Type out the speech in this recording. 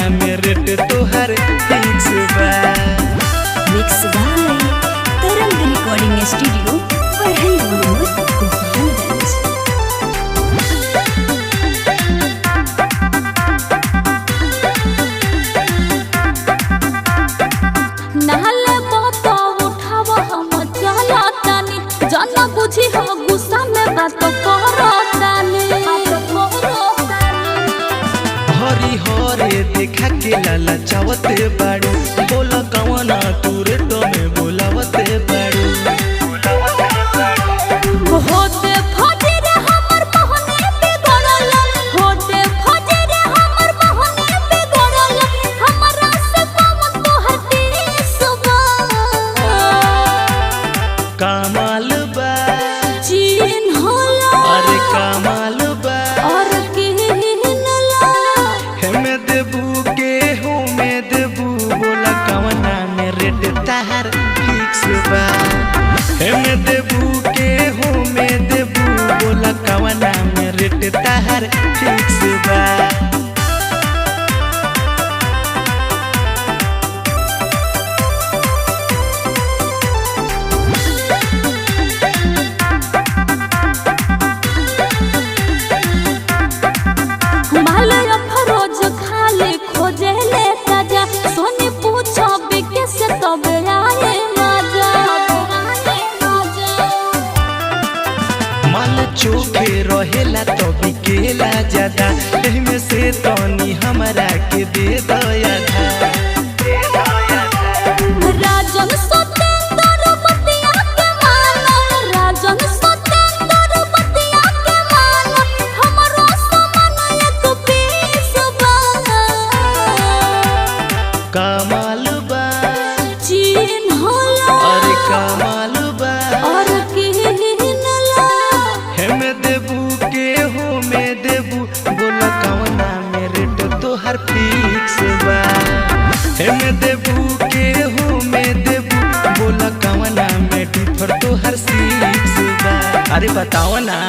में रेट तोहर फिक्स बा। मिक्स बाय तरंग रिकॉर्डिंग स्टूडियो बढ़ई मोहम्मद गोपालगंज। नहले बात उठावा हम चला तानी जाना बुझी हम गुस्सा में बात करो तानी हरी हरे देखा के लाला चावते बाड़ू बोला कवना तूरे तो में बोलावते बाड़ू। होते फजरे हमर बहने बिगड़ल होते फजरे हमर बहने बिगड़ल हमरा से कम तोहर तीसबा कमाल बा चीन होला अरे कमाल बा और किनला हमें देबू के हो में देबू बोला कवना में रेट तहर फिक्स बा। हमें देबू के हो में देबू बोला कवना में रेट तहर फिक्स बा। माल अफरोज खाली खोजे ले ताजा सोने पूछो बिके से तबे आए मजा माल चोखे रहेला तो बिकेला ज्यादा एहमे से तनी हमरा के दे दया था। राजन सतेंद्र बतिया के मानो राजन सतेंद्र बतिया के मानो हमरो समान एक पीस बा कमाल बा चीन होला अरे कमाल बा और किनला हमें देबू के हो में देबू बोला कवना में रेट तोहर फिक्स बा। हमें देबू के हो में देबू बोला कवना में डिफर तोहर सिक्स बा। अरे बताओ ना।